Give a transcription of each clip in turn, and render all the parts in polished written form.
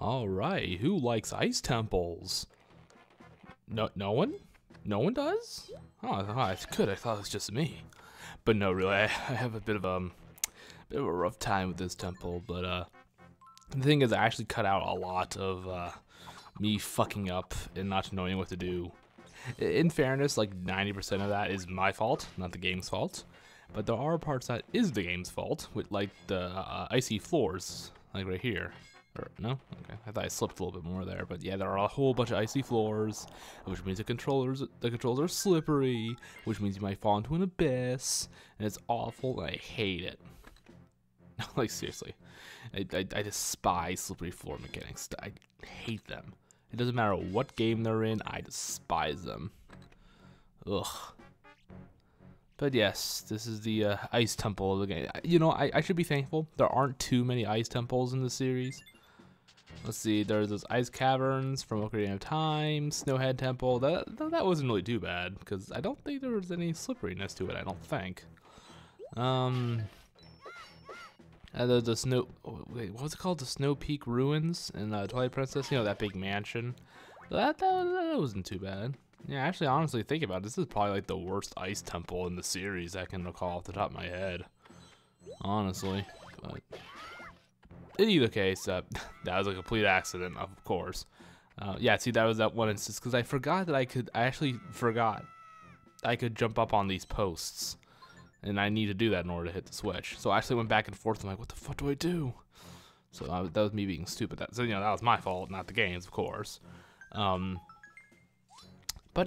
All right, who likes ice temples? No one? No one does? Oh, it's good. I thought it was just me. But no, really, I have a bit of a rough time with this temple. But the thing is, I actually cut out a lot of me fucking up and not knowing what to do. In fairness, like 90% of that is my fault, not the game's fault. But there are parts that is the game's fault, with like the icy floors, like right here. Or, no? Okay, I thought I slipped a little bit more there, but yeah, there are a whole bunch of icy floors, which means the controls are slippery, which means you might fall into an abyss, and it's awful, and I hate it. Like, seriously. I despise slippery floor mechanics. I hate them. It doesn't matter what game they're in, I despise them. Ugh. But yes, this is the ice temple of the game. You know, I should be thankful. There aren't too many ice temples in the series. Let's see, there's those ice caverns from Ocarina of Time, Snowhead Temple. That wasn't really too bad, because I don't think there was any slipperiness to it, I don't think. The snow, wait, what was it called? The Snow Peak Ruins in Twilight Princess? You know, that big mansion. That wasn't too bad. Yeah, actually, honestly, think about it, this is probably like the worst ice temple in the series I can recall off the top of my head. Honestly, but in either case, that was a complete accident, of course. Yeah, see, that was that one instance, because I forgot that I actually forgot I could jump up on these posts. And I need to do that in order to hit the switch. So I actually went back and forth. I'm like, what the fuck do I do? So that was me being stupid. So, you know, that was my fault, not the game's, of course. But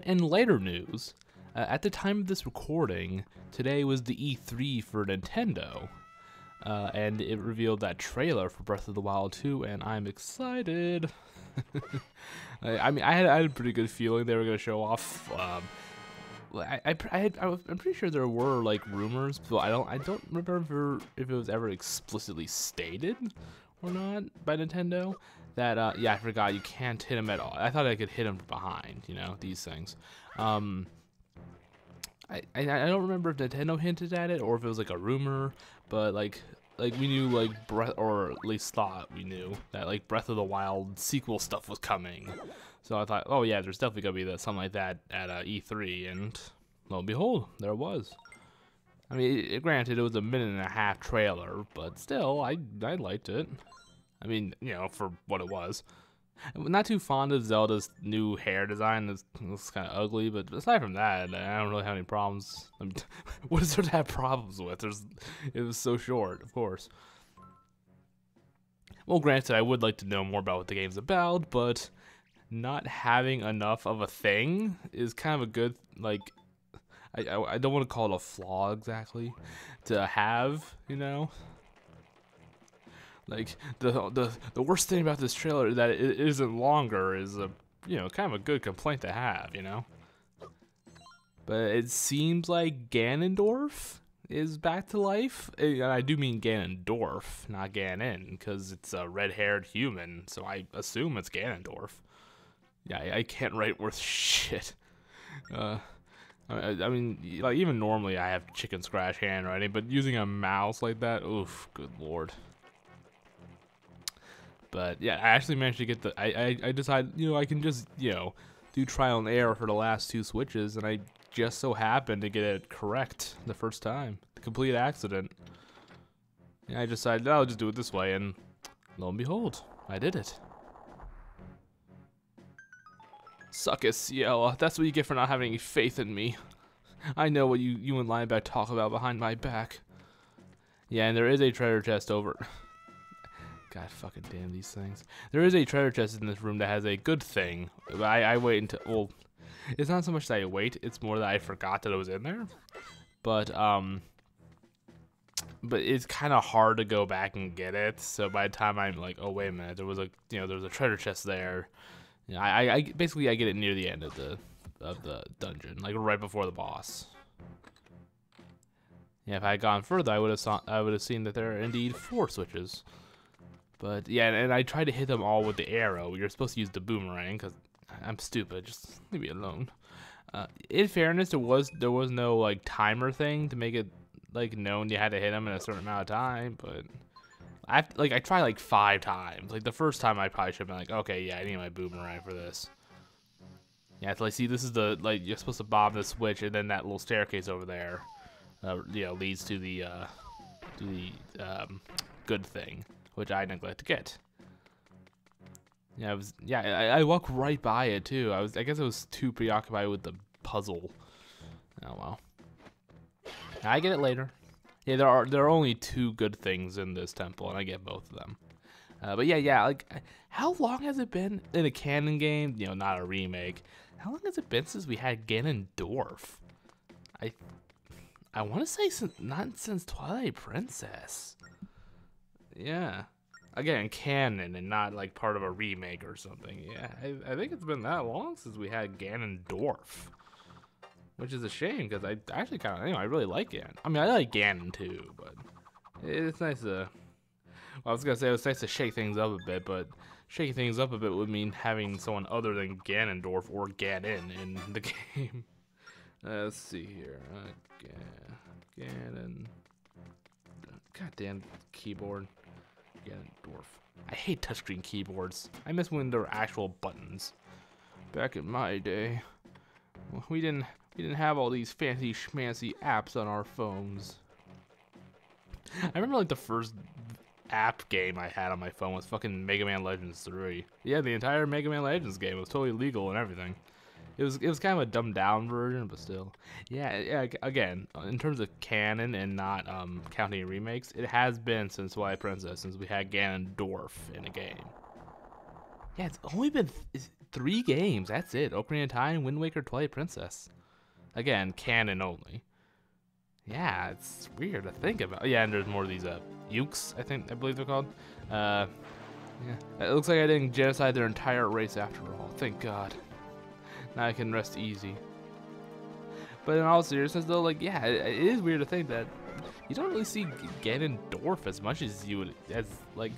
in later news, at the time of this recording, today was the E3 for Nintendo. And it revealed that trailer for Breath of the Wild 2, and I'm excited. I mean, I had a pretty good feeling they were going to show off... I'm pretty sure there were like rumors, but I don't remember if it was ever explicitly stated or not by Nintendo that yeah, I forgot you can't hit him at all. I thought I could hit him from behind, you know, these things. I don't remember if Nintendo hinted at it or if it was like a rumor, but like we knew like or at least thought we knew that like Breath of the Wild sequel stuff was coming. So I thought, oh yeah, there's definitely gonna be something like that at E3, and lo and behold, there it was. I mean, granted, it was a 1.5-minute trailer, but still, I liked it. I mean, you know, for what it was. I'm not too fond of Zelda's new hair design. It's kind of ugly, but aside from that, I don't really have any problems. I mean, what is there to have problems with? It was so short, of course. Well, granted, I would like to know more about what the game's about, but not having enough of a thing is kind of a good, like, I don't want to call it a flaw exactly, to have, you know? Like, the worst thing about this trailer that it isn't longer is you know, kind of a good complaint to have, you know? But it seems like Ganondorf is back to life. And I do mean Ganondorf, not Ganon, because it's a red-haired human, so I assume it's Ganondorf. Yeah, I can't write worth shit. I mean, like, even normally I have chicken scratch handwriting, but using a mouse like that, oof, good lord. But yeah, I actually managed to get I decided, you know, I can just, you know, do trial and error for the last 2 switches, and I just so happened to get it correct the first time. Complete accident. And I decided, I'll just do it this way, and lo and behold, I did it. Suck it, Ciela. That's what you get for not having any faith in me. I know what you and Lineback talk about behind my back. Yeah, and there is a treasure chest over... God fucking damn these things. There is a treasure chest in this room that has a good thing. But I wait until... Well, it's not so much that I wait, it's more that I forgot that it was in there. But it's kind of hard to go back and get it. So by the time I'm like, oh wait a minute, there was a treasure chest there. You know, I basically I get it near the end of the dungeon, like right before the boss. Yeah, if I had gone further, I would have seen that there are indeed 4 switches. But yeah, and I tried to hit them all with the arrow. You're supposed to use the boomerang because I'm stupid. Just leave me alone. In fairness, there was no like timer thing to make it like known you had to hit them in a certain amount of time, but I tried like 5 times. Like the first time I probably should have been like, okay, yeah, I need my boomerang for this. Yeah, so like see, this is the like you're supposed to bob the switch, and then that little staircase over there, leads to the good thing, which I neglect to get. Yeah, I walked right by it too. I guess I was too preoccupied with the puzzle. Oh well. I get it later. Yeah, there are only 2 good things in this temple, and I get both of them. But yeah, like, how long has it been in a canon game? You know, not a remake. How long has it been since we had Ganondorf? I want to say not since Twilight Princess. Yeah. Again, canon and not like part of a remake or something. Yeah, I think it's been that long since we had Ganondorf. Which is a shame, because I actually kind of, I really like Ganon. I mean, I like Ganon too, but it's nice to, well, I was going to say it was nice to shake things up a bit, but shaking things up a bit would mean having someone other than Ganondorf or Ganon in the game. Let's see here. Ganon. Goddamn keyboard. Ganondorf. I hate touchscreen keyboards. I miss when there were actual buttons. Back in my day, we didn't have all these fancy schmancy apps on our phones. I remember like the first app game I had on my phone was fucking Mega Man Legends 3. Yeah, the entire Mega Man Legends game was totally legal and everything. It was kind of a dumbed down version, but still. Yeah. Again, in terms of canon and not counting remakes, it has been since Twilight Princess, since we had Ganondorf in a game. Yeah, it's only been 3 games. That's it. Ocarina of Time, Wind Waker, Twilight Princess. Again, canon only. Yeah, it's weird to think about. Yeah, and there's more of these ukes, I believe they're called. Yeah, it looks like I didn't genocide their entire race after all. Thank God. Now I can rest easy. But in all seriousness, though, like, yeah, it is weird to think that you don't really see Ganondorf as much as you would, like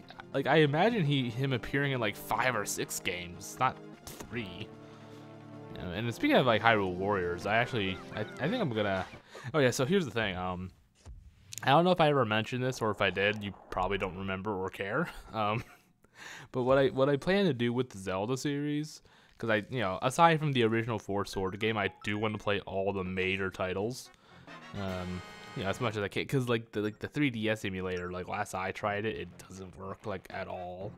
I imagine him appearing in like 5 or 6 games, not 3. You know, and speaking of like Hyrule Warriors, I think I'm gonna. Oh yeah, so here's the thing. I don't know if I ever mentioned this, or if I did, you probably don't remember or care. But what I plan to do with the Zelda series, because aside from the original 4 Sword game, I do want to play all the major titles. As much as I can, because like the 3DS emulator, like last I tried it, it doesn't work like at all.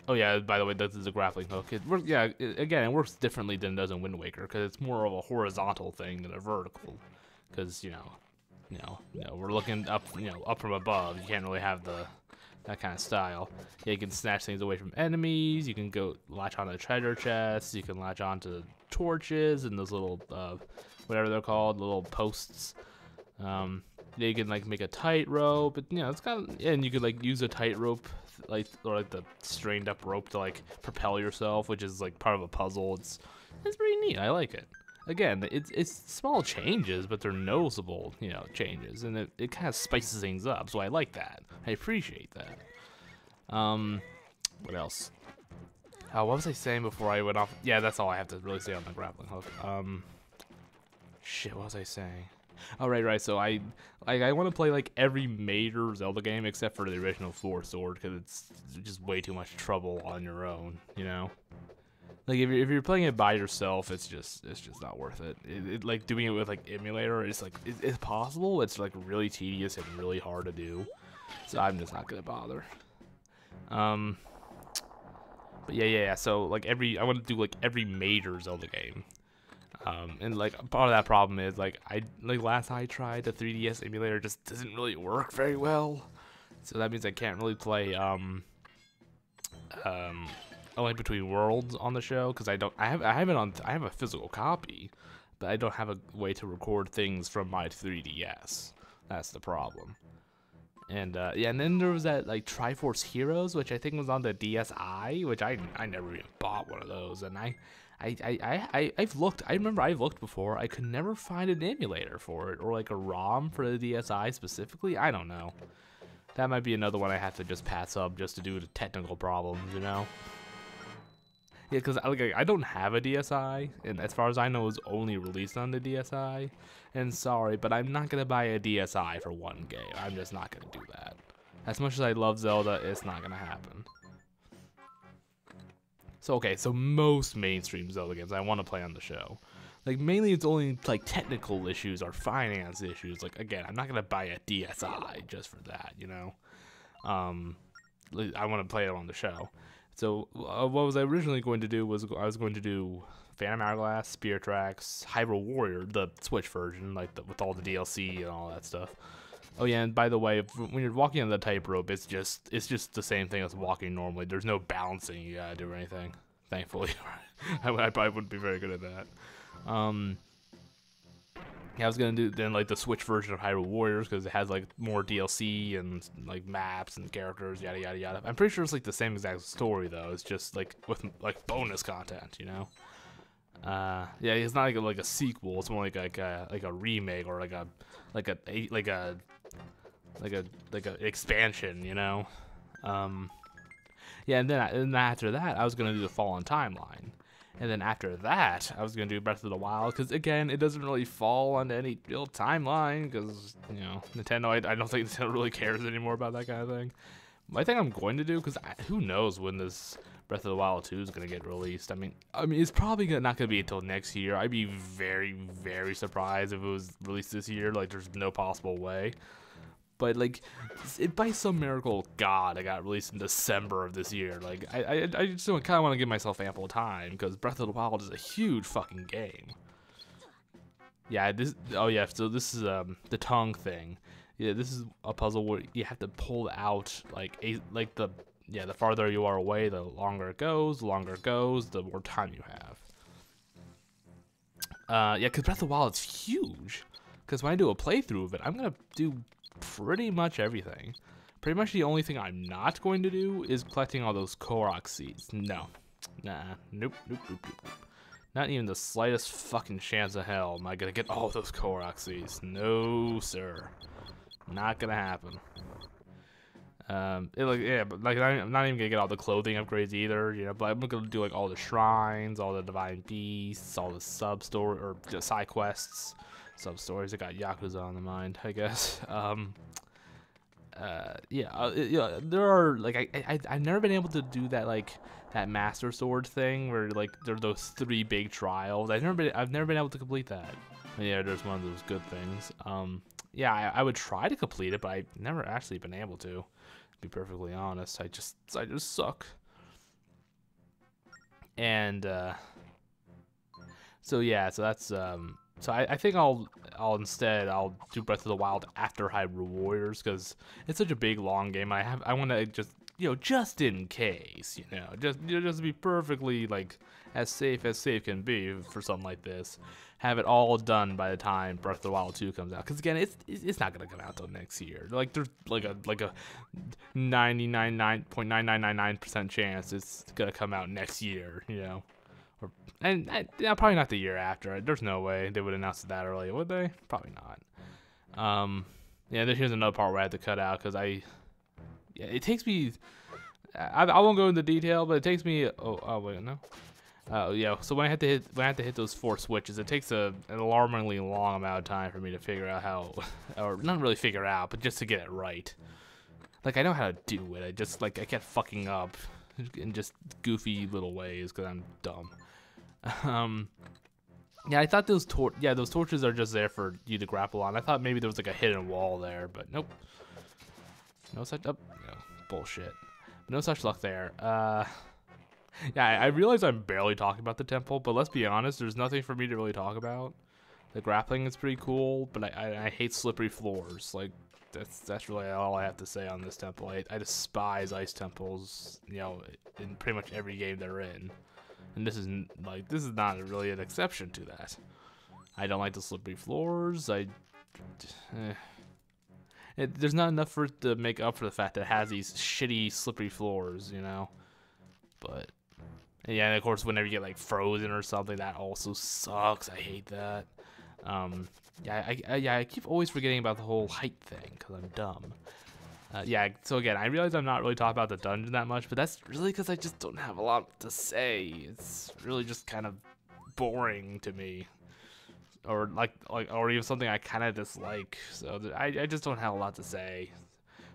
Oh yeah, by the way, this is a grappling hook. It works, yeah, it works differently than it does in Wind Waker, because it's more of a horizontal thing than a vertical. Because we're looking up, up from above. You can't really have that kind of style. Yeah, you can snatch things away from enemies. You can go latch onto the treasure chests. You can latch onto torches and those little whatever they're called, little posts. You can like make a tightrope, but it's and you could like use a tightrope or the strained up rope to like propel yourself, which is like part of a puzzle. It's pretty neat. I like it. Again, it's small changes, but they're noticeable, changes, and it kind of spices things up. So I like that. I appreciate that. What else? What was I saying before I went off? Yeah, that's all I have to really say on the grappling hook. Shit, what was I saying? Oh, right. So I want to play like every major Zelda game except for the original 4 Sword, because it's just way too much trouble on your own, Like if you're playing it by yourself, it's just not worth it. Like doing it with like emulator, it's like it's possible. It's like really tedious and really hard to do. So I'm just not gonna bother. But yeah. So like I want to do like every major Zelda game. And like part of that problem is like last I tried, the 3DS emulator just doesn't really work very well. So that means I can't really play A Link Between Worlds on the show, because I have a physical copy, but I don't have a way to record things from my 3DS. That's the problem. And and then there was that like Triforce Heroes, which I think was on the DSi, which I never even bought one of those, and I've looked. I remember I've looked before. I could never find an emulator for it, or like a ROM for the DSi specifically. I don't know. That might be another one I have to just pass up just to do the technical problems, Yeah, because I don't have a DSi, and as far as I know, it was only released on the DSi. And sorry, but I'm not gonna buy a DSi for one game. I'm just not gonna do that. As much as I love Zelda, it's not gonna happen. So okay, so most mainstream Zelda games I want to play on the show. Like mainly it's only like technical issues or finance issues. Like again, I'm not gonna buy a DSi just for that, you know. I want to play it on the show. So what was I originally going to do was I was going to do Phantom Hourglass, Spear Tracks, Hyrule Warrior, the Switch version, like with all the DLC and all that stuff. Oh yeah, and by the way, when you're walking on the tightrope, it's just the same thing as walking normally. There's no balancing you gotta do or anything. Thankfully, I probably wouldn't be very good at that. Yeah, I was gonna do then like the Switch version of Hyrule Warriors because it has like more DLC and like maps and characters, yada yada yada. I'm pretty sure it's like the same exact story though. It's just like with like bonus content, you know. Yeah, it's not like a sequel. It's more like a remake or like a expansion, you know. Yeah, and then after that, I was gonna do the Fallen Timeline. And then after that, I was going to do Breath of the Wild, because again, it doesn't really fall on any real timeline, because, you know, Nintendo, I don't think Nintendo really cares anymore about that kind of thing. But I think I'm going to do, because who knows when this Breath of the Wild 2 is going to get released. I mean, it's probably not going to be until next year. I'd be very, very surprised if it was released this year. Like, there's no possible way. But like, by some miracle of God, it got released in December of this year. Like, I just kind of want to give myself ample time because Breath of the Wild is a huge fucking game. Yeah, oh yeah, so this is the tongue thing. Yeah, this is a puzzle where you have to pull out the farther you are away, the longer it goes. The longer it goes, the more time you have. Yeah, because Breath of the Wild is huge. Because when I do a playthrough of it, I'm gonna do pretty much everything. Pretty much the only thing I'm not going to do is collecting all those Korok seeds. No. Nah. Nope. Not even the slightest fucking chance of hell am I gonna get all those Korok seeds. No, sir. Not gonna happen. But I'm not even gonna get all the clothing upgrades either, you know, but I'm gonna do like all the shrines, all the divine beasts, all the sub-story or just side quests. Sub-stories. I got Yakuza on the mind, I guess. There are like I've never been able to do that that Master Sword thing where like there are those 3 big trials. I've never been able to complete that. Yeah, there's one of those good things. Yeah, I would try to complete it, but I've never actually been able to be perfectly honest. I just suck. And so yeah, so that's so I think I'll instead do Breath of the Wild after Hyrule Warriors because it's such a big long game. I want to just just in case, just to be perfectly like as safe can be for something like this. Have it all done by the time Breath of the Wild 2 comes out. Because again, it's not gonna come out till next year. Like there's like a 99.9999% chance it's gonna come out next year. And probably not the year after. There's no way they would announce it that early, would they? Probably not. Yeah. Here's another part where I have to cut out because it takes me. I won't go into detail, but it takes me. Oh wait, no. Yeah. So when I have to hit those 4 switches, it takes an alarmingly long amount of time for me to figure out how, or not really figure out, but just to get it right. Like I know how to do it. I just I kept fucking up in just goofy little ways because I'm dumb. Yeah, I thought those torches are just there for you to grapple on. I thought maybe there was like a hidden wall there, but nope. No such bullshit. No such luck there. Yeah, I realize I'm barely talking about the temple, but let's be honest, there's nothing for me to really talk about. The grappling is pretty cool, but I hate slippery floors. Like that's really all I have to say on this temple. I despise ice temples, in pretty much every game they're in. And this is not really an exception to that. I don't like the slippery floors. There's not enough for it to make up for the fact that it has these shitty slippery floors, But yeah, and of course, whenever you get frozen or something, that also sucks. I hate that. I keep always forgetting about the whole height thing because I'm dumb. Yeah, so again, I realize I'm not really talking about the dungeon that much, but that's really because I just don't have a lot to say. It's really just kind of boring to me, or or even something I kind of dislike. So I just don't have a lot to say.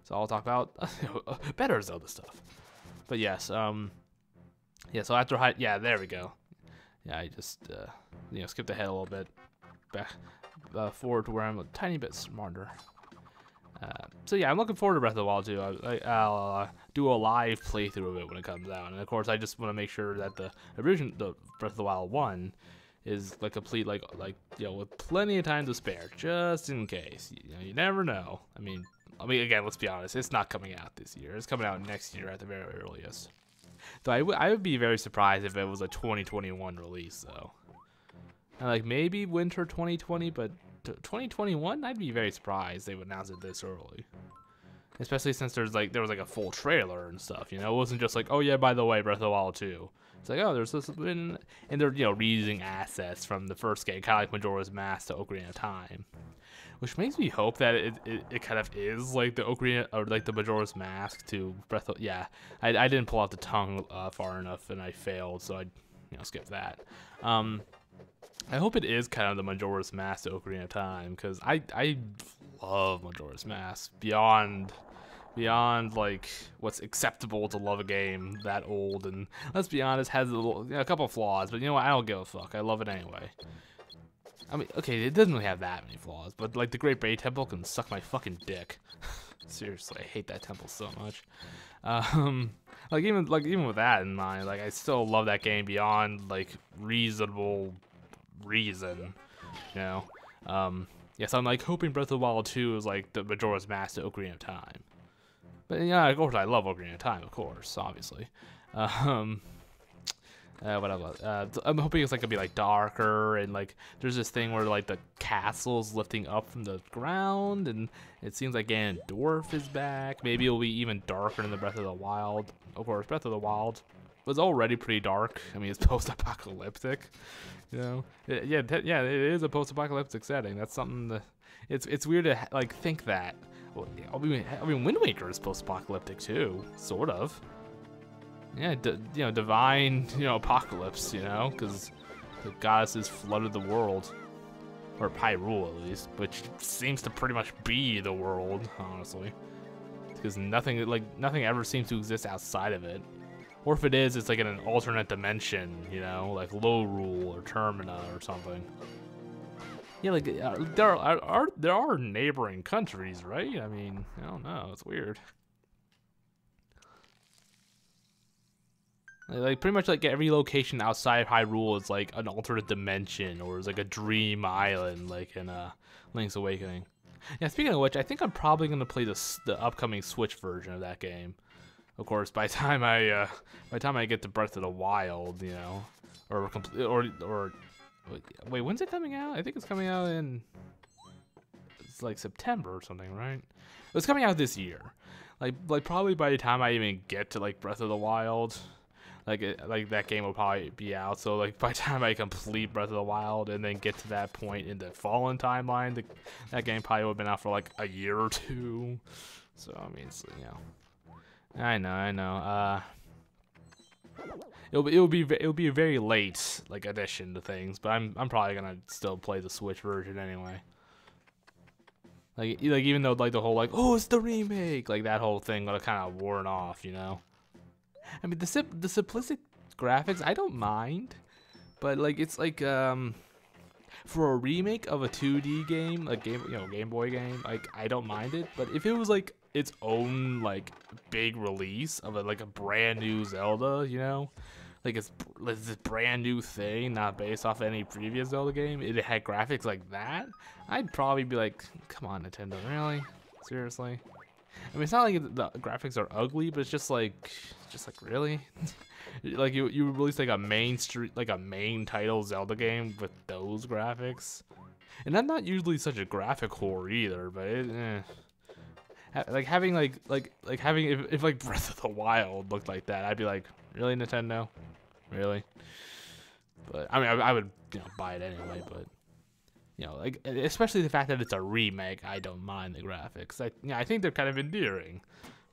So I'll talk about better Zelda stuff. But yes, yeah. So after yeah, there we go. Yeah, I just skipped ahead a little bit, back forward to where I'm a tiny bit smarter. So yeah, I'm looking forward to Breath of the Wild too. I'll do a live playthrough of it when it comes out, and of course I just want to make sure that the Breath of the Wild 1 is like complete, with plenty of time to spare, just in case. You never know. I mean, again, let's be honest, it's not coming out this year. It's coming out next year at the very earliest. So I would be very surprised if it was a 2021 release though. And like maybe winter 2020, but 2021, I'd be very surprised they would announce it this early. Especially since there was like a full trailer and stuff, It wasn't just like, oh yeah, by the way, Breath of the Wild 2. It's like, oh, there's this, and they're reusing assets from the first game, kind of like Majora's Mask to Ocarina of Time, which makes me hope that it kind of is like the Ocarina or like the Majora's Mask to Breath of. Yeah, I didn't pull out the tongue far enough and I failed, so I skipped that. I hope it is kind of the Majora's Mask to Ocarina of Time, because I love Majora's Mask beyond like what's acceptable to love a game that old, and let's be honest, has a couple of flaws, but you know what, I don't give a fuck. I love it anyway. I mean, okay, it doesn't really have that many flaws, but like the Great Bay Temple can suck my fucking dick. Seriously, I hate that temple so much. Even with that in mind, like I still love that game beyond like reasonable reason, Yeah, so I'm like hoping Breath of the Wild 2 is like the Majora's Mask to Ocarina of Time. But yeah, of course I love Ocarina of Time, of course, obviously. What else? I'm hoping it's like gonna be like darker, and like there's this thing where like the castle's lifting up from the ground, and it seems like Ganondorf is back. Maybe it'll be even darker than the Breath of the Wild. Of course, Breath of the Wild was already pretty dark. I mean, it's post-apocalyptic, Yeah, it is a post-apocalyptic setting. That's something that it's weird to like think that. Well, I mean, Wind Waker is post-apocalyptic too, sort of. Yeah, divine, apocalypse, because the goddesses flooded the world, or Hyrule at least, which seems to pretty much be the world, honestly, because nothing ever seems to exist outside of it, or if it is, it's like in an alternate dimension, like Lorule or Termina or something. Yeah, like there are neighboring countries, right? I mean, I don't know, it's weird. Like pretty much like every location outside of Hyrule is like an alternate dimension, or is like a dream island, like in Link's Awakening. Yeah, speaking of which, I think I'm probably gonna play the upcoming Switch version of that game. Of course, by the time I get to Breath of the Wild, or wait, when's it coming out? I think it's coming out it's like September or something, right? It's coming out this year. Like probably by the time I even get to like Breath of the Wild, like that game will probably be out. So like by the time I complete Breath of the Wild and then get to that point in the Fallen timeline, that game probably would have been out for like a year or two. So I mean, I know. It'll be a very late like addition to things, but I'm probably gonna still play the Switch version anyway. Like even though like the whole like, oh, it's the remake, like that whole thing would have kind of worn off, I mean, the simplistic graphics I don't mind, but like it's like for a remake of a 2D game, like Game Boy game, like I don't mind it. But if it was like its own like big release of a brand new Zelda, like it's this brand new thing, not based off any previous Zelda game, it had graphics like that, I'd probably be like, come on, Nintendo, really? Seriously? I mean, it's not like the graphics are ugly, but it's just like really, like you release like a main title Zelda game with those graphics, and I'm not usually such a graphic whore either, but like having having if like Breath of the Wild looked like that, I'd be like, really, Nintendo, really? But I mean, I would buy it anyway, but you know, like especially the fact that it's a remake. I don't mind the graphics. I think they're kind of endearing,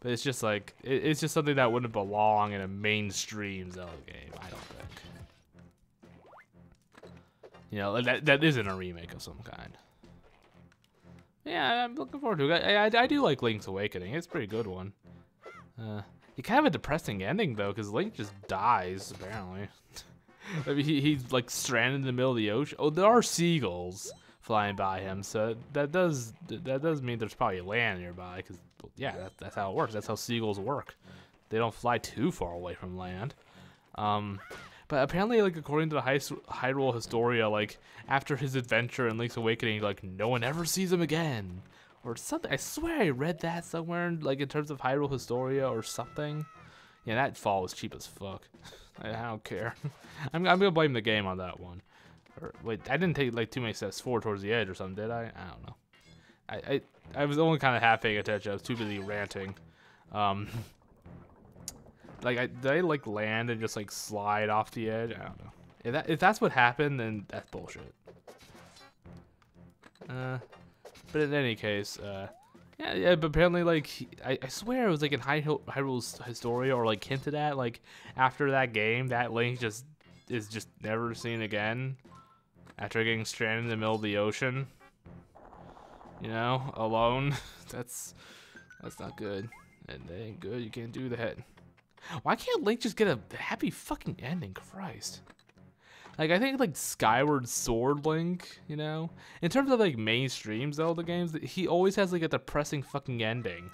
but it's just like it's just something that wouldn't belong in a mainstream Zelda game. I don't think. You know, that isn't a remake of some kind. Yeah, I'm looking forward to it. I do like Link's Awakening. It's a pretty good one. He kind of a depressing ending though, because Link just dies apparently. I mean, he's like stranded in the middle of the ocean. Oh, there are seagulls flying by him, so that does mean there's probably land nearby. Because yeah, that's how it works. That's how seagulls work. They don't fly too far away from land. But apparently, like according to the Hyrule Historia, like after his adventure in Link's Awakening, like no one ever sees him again, or something. I swear I read that somewhere, like in terms of Hyrule Historia or something. Yeah, that fall was cheap as fuck. I don't care. I'm gonna blame the game on that one. Or, wait, I didn't take like too many steps forward towards the edge or something, did I? I don't know. I was only kind of half paying attention. I was too busy ranting. Like, did I like land and just like slide off the edge? I don't know. If that's what happened, then that's bullshit. But in any case, yeah. But apparently, like, I swear it was like in Hyrule's Historia, or like hinted at, like after that game, that Link is just never seen again after getting stranded in the middle of the ocean. You know, alone. That's not good. And that ain't good. You can't do that. Why can't Link just get a happy fucking ending? Christ. Like, I think, like, Skyward Sword Link, you know? In terms of, like, mainstream Zelda games, he always has, like, a depressing fucking ending.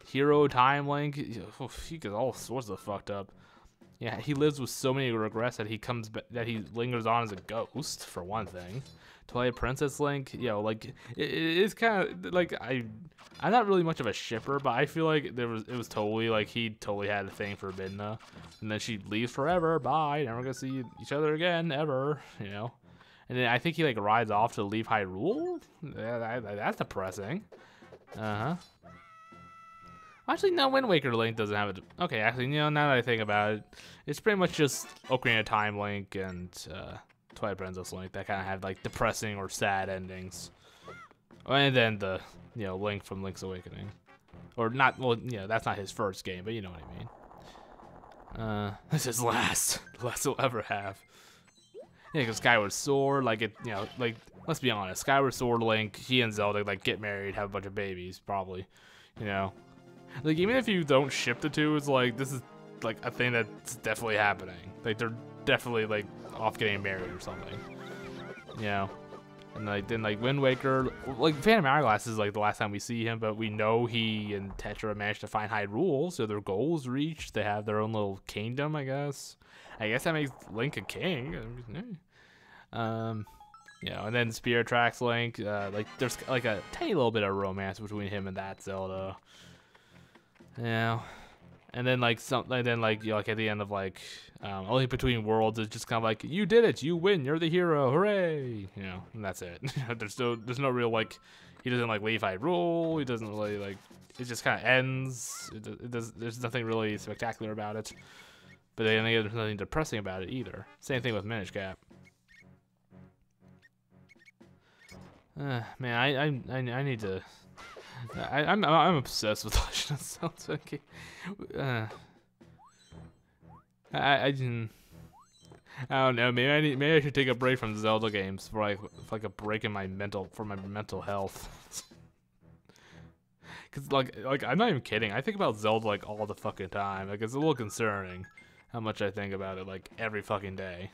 Hero Time Link, he gets all sorts of fucked up. Yeah, he lives with so many regrets that he lingers on as a ghost, for one thing. Twilight Princess Link, you know, like, it's kind of, like, I'm not really much of a shipper, but I feel like it was totally, like, he totally had a thing for Midna, and then she leaves forever, bye, never gonna see each other again, ever, you know? And then I think he, like, rides off to leave Hyrule? Yeah, that's depressing. Actually, no, Wind Waker Link doesn't have it. Okay, actually, you know, now that I think about it, it's pretty much just Ocarina of Time Link and Twilight Princess Link that kind of have like depressing or sad endings. And then the, you know, Link from Link's Awakening, or not. Well, you know, that's not his first game, but you know what I mean. This is the last he'll ever have. Yeah, because Skyward Sword, like it, you know, like let's be honest, Skyward Sword Link, he and Zelda like get married, have a bunch of babies, probably, you know. Like, even if you don't ship the two, it's like, this is, like, a thing that's definitely happening. Like, they're definitely, like, off getting married or something. You know? And, like, then, like, Wind Waker, like, Phantom Hourglass is, like, the last time we see him, but we know he and Tetra managed to find Hyrule, so their goal is reached. They have their own little kingdom, I guess. I guess that makes Link a king. You know, and then Spirit Tracks Link, like, there's, like, a tiny little bit of romance between him and that Zelda. Yeah, and then like you know, like at the end of like Only Between Worlds, it's just kind of like, you did it, you win, you're the hero, hooray! You know, and that's it. there's no real like, he doesn't like leave Hyrule, he doesn't really like, it just kind of ends. There's nothing really spectacular about it, but then there's nothing depressing about it either. Same thing with Minish Cap. Man, I need to. I'm obsessed with Legend of Zelda. Okay. I don't know. Maybe I should take a break from Zelda games for like a break in my mental health. Cause like I'm not even kidding. I think about Zelda like all the fucking time. Like, it's a little concerning how much I think about it like every fucking day.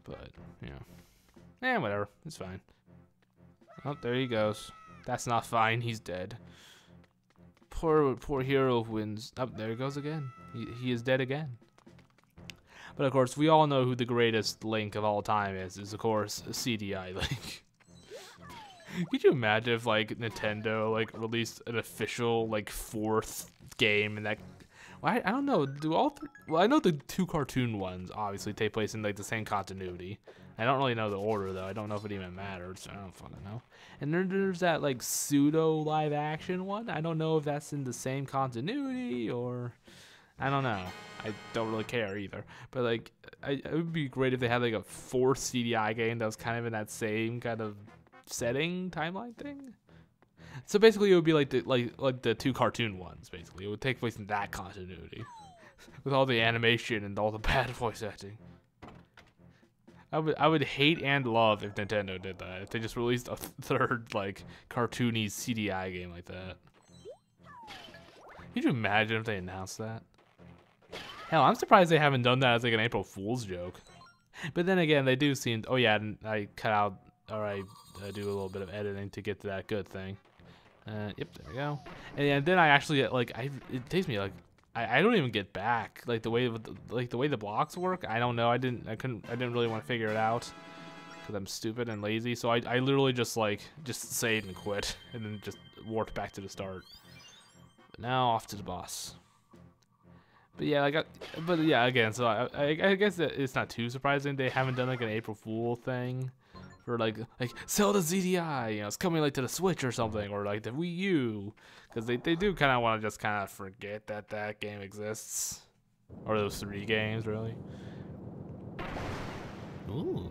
But you know, whatever. It's fine. Oh, there he goes. That's not fine. He's dead. Poor hero wins. Oh, there he goes again. He is dead again. But of course, we all know who the greatest Link of all time is. Is of course CDI Link. Could you imagine if like Nintendo like released an official like 4th game and that? Well, I don't know. Do all? Well, I know the 2 cartoon ones obviously take place in like the same continuity. I don't really know the order though. I don't know if it even matters. I don't fucking know. And then there's that like pseudo live action one. I don't know if that's in the same continuity or I don't know. I don't really care either. But like, it would be great if they had like a 4th CDI game that was kind of in that same kind of setting timeline thing. So basically, it would be like the 2 cartoon ones. Basically, it would take place in that continuity, with all the animation and all the bad voice acting. I would hate and love if Nintendo did that. If they just released a 3rd like cartoony CDI game like that. Could you imagine if they announced that? Hell, I'm surprised they haven't done that as like an April Fool's joke. But then again, they do seem. Oh yeah, I cut out, or I do a little bit of editing to get to that good thing. Yep, there we go. And then I actually like it takes me like I don't even get back like the way the blocks work. I don't know. I didn't really want to figure it out because I'm stupid and lazy. So I literally just saved and quit and then just warped back to the start. But now off to the boss. But yeah, again, so I guess that it's not too surprising they haven't done like an April Fool thing for like Zelda ZDI, you know, it's coming like to the Switch or something, or like the Wii U, because they do kind of want to just kind of forget that game exists, or those 3 games really. Ooh,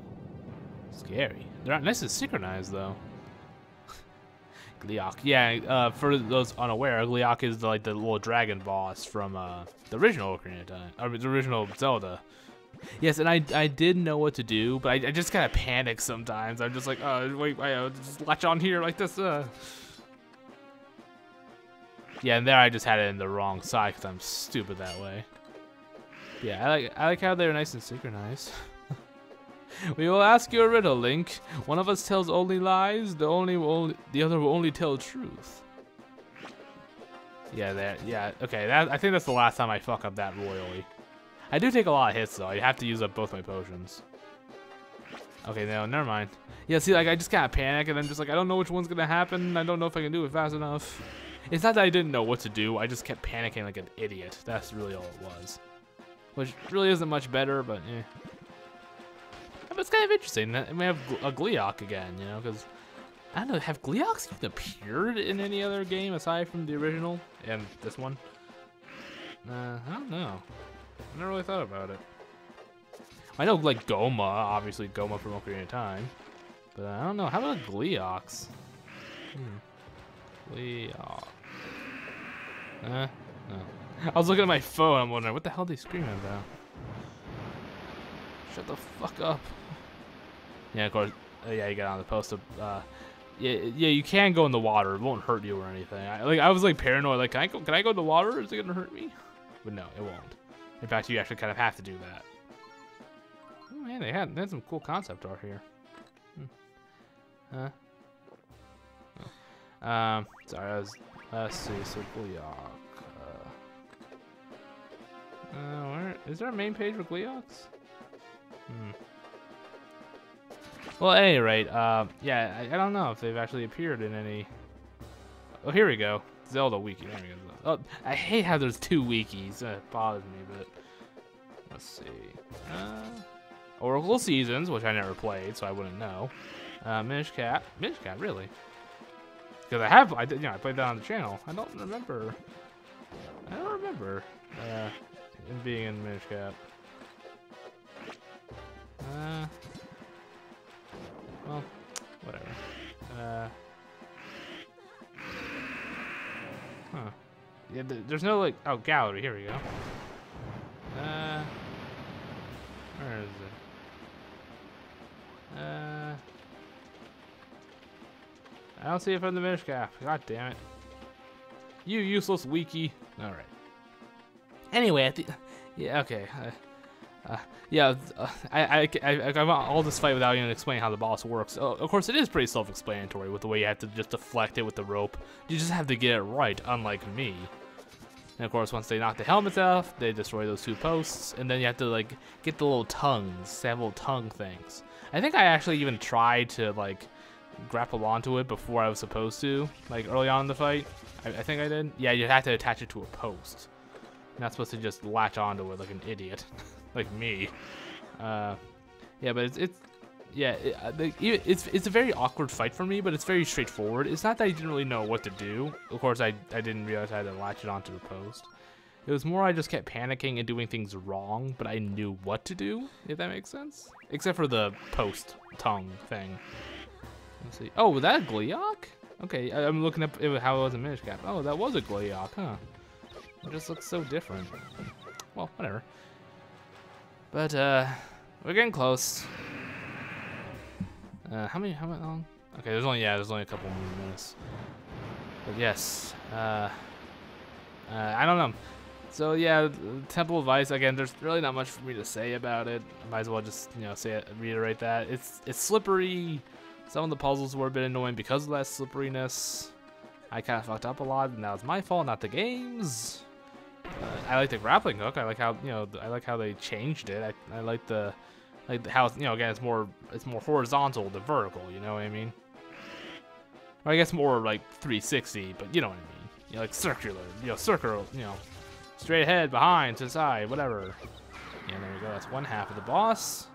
scary. They're not nice and synchronized though. Gleeok. Yeah, for those unaware, Gleeok is the little dragon boss from the original Ocarina of Time, or the original Zelda. Yes, and I did know what to do, but I just kind of panic sometimes. I'm just like, oh, wait, just latch on here like this. Yeah, and there I just had it in the wrong side because I'm stupid that way. Yeah, I like how they're nice and synchronized. We will ask you a riddle, Link. One of us tells only lies, the other will only tell truth. Yeah, okay, I think that's the last time I fuck up that royally. I do take a lot of hits though. I have to use up both my potions. Okay, no, never mind. Yeah, see, like I just kind of panic and I'm just like, I don't know which one's gonna happen. I don't know if I can do it fast enough. It's not that I didn't know what to do. I just kept panicking like an idiot. That's really all it was. Which really isn't much better, but eh. But it's kind of interesting that we have a Gleeok again, you know, because I don't know, have Gleeoks even appeared in any other game aside from the original and this one? I don't know. I never really thought about it. I know like Goma, obviously Goma from Ocarina of Time, but I don't know. How about Gleeoks? Gleeok. No. I was looking at my phone. I'm wondering what the hell are they screaming about? Shut the fuck up. Yeah, of course. Yeah, you got on the post of. Yeah, you can go in the water. It won't hurt you or anything. I was like paranoid. Like, can I go in the water? Is it gonna hurt me? But no, it won't. In fact, you actually kind of have to do that. Oh man, they had some cool concept art here. Huh? Oh. Sorry, let's see. So Gleeok. Where is there a main page for Gleeoks? Well, at any rate, yeah, I don't know if they've actually appeared in any. Oh, here we go. Zelda wiki. There we go. Oh, I hate how there's 2 wikis. It bothers me, but let's see. Oracle Seasons, which I never played, so I wouldn't know. Minish Cap, really? Because I played that on the channel. I don't remember him being in Minish Cap. Well, whatever. Huh. Yeah, there's no like. Oh, gallery. Here we go. Where is it? I don't see it from the Minish Cap. God damn it. You useless wiki. All right. Anyway, yeah, okay. Yeah, I want all this fight without even explaining how the boss works. Of course, it is pretty self-explanatory with the way you have to just deflect it with the rope. You just have to get it right, unlike me. And of course, once they knock the helmets off, they destroy those 2 posts, and then you have to like get the little tongues. They have little tongue things. I think I actually even tried to like grapple onto it before I was supposed to, like early on in the fight. I think I did. Yeah, you have to attach it to a post. You're not supposed to just latch onto it like an idiot. Like me. Yeah, but it's a very awkward fight for me, but it's very straightforward. It's not that I didn't really know what to do. Of course, I didn't realize I had to latch it onto the post. It was more I just kept panicking and doing things wrong, but I knew what to do, if that makes sense. Except for the post-tongue thing. Let's see. Oh, was that a Gleeok? Okay, I'm looking up how it was in Minish Cap. Oh, that was a Gleeok, huh? It just looks so different. Well, whatever. But, we're getting close. How long? Okay, there's only a couple more minutes. But yes, I don't know. So yeah, Temple of Ice, again, there's really not much for me to say about it. I might as well just, you know, reiterate that. It's slippery. Some of the puzzles were a bit annoying because of that slipperiness. I kind of fucked up a lot, and that was my fault, not the game's. I like the grappling hook. I like how, you know, they changed it. I like how, you know, again, it's more horizontal than vertical, you know what I mean? Or I guess more like 360, but you know what I mean. You know, like circular, you know, circular, you know, straight ahead, behind, to the side, whatever. And there we go. That's one half of the boss.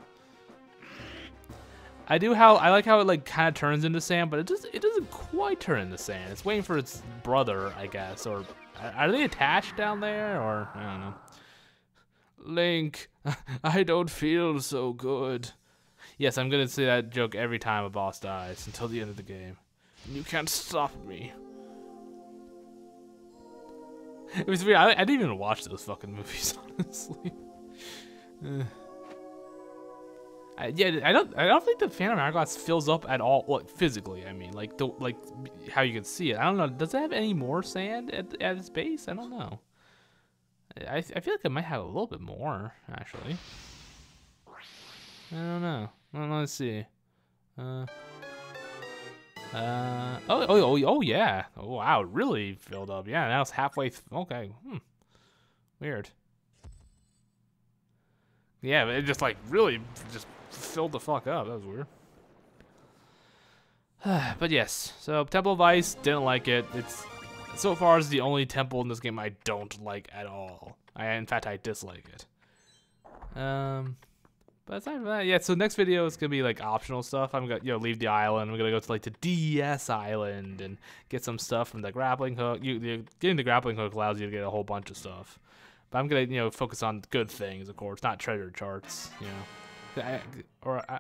I like how it like kind of turns into sand, but it doesn't quite turn into sand. It's waiting for its brother, I guess. Or are they attached down there? Or I don't know. Link, I don't feel so good. Yes, I'm gonna say that joke every time a boss dies until the end of the game. You can't stop me. It was weird. I didn't even watch those fucking movies, honestly. Yeah, I don't think the Phantom Hourglass fills up at all. Well, physically, I mean, like how you can see it. I don't know. Does it have any more sand at its base? I don't know. I feel like it might have a little bit more, actually. I don't know. Well, let's see. Oh yeah. Oh wow, it really filled up. Yeah, now it's halfway. Okay. Weird. Yeah, but it just like really just filled the fuck up. That was weird. But yes, so Temple of Ice, didn't like it. It's so far is the only temple in this game I don't like at all. In fact, I dislike it. But aside from that, yeah. So next video is gonna be like optional stuff. I'm gonna leave the island. I'm gonna go to like the DS island and get some stuff from the grappling hook. Getting the grappling hook allows you to get a whole bunch of stuff. But I'm gonna focus on good things, of course, not treasure charts.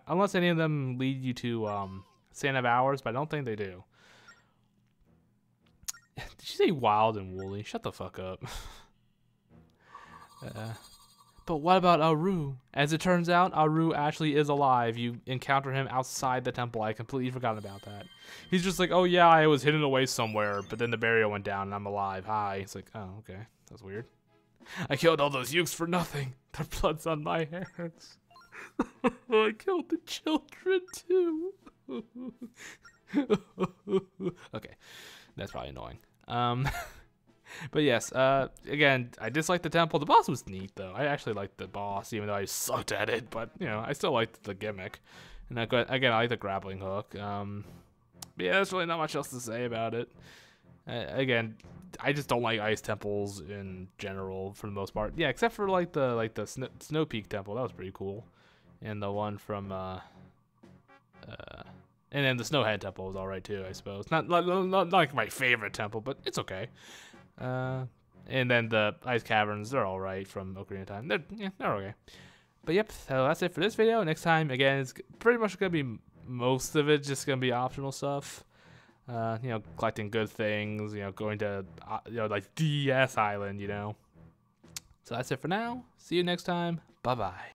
Unless any of them lead you to Sand of Hours, but I don't think they do. Did you say wild and woolly? Shut the fuck up. But what about Aru? As it turns out, Aru actually is alive. You encounter him outside the temple. I completely forgot about that. He's just like, oh yeah, I was hidden away somewhere, but then the barrier went down and I'm alive. Hi. It's like, oh, okay. That's weird. I killed all those youths for nothing. Their blood's on my hands. I killed the children too. Okay. That's probably annoying. But yes, again, I dislike the temple. The boss was neat, though. I actually liked the boss, even though I sucked at it. But, I still liked the gimmick. And again, I like the grappling hook. But yeah, there's really not much else to say about it. Again, I just don't like ice temples in general, for the most part. Yeah, except for, like, the Snow Peak temple. That was pretty cool. And the one from, and then the Snowhead temple was alright, too, I suppose. Not like my favorite temple, but it's okay. And then the ice caverns, they're all right from Ocarina of Time. They're okay. But yep, so that's it for this video. Next time, again, it's pretty much gonna be most of it just gonna be optional stuff. Collecting good things. Going to like DS Island. So that's it for now. See you next time. Bye bye.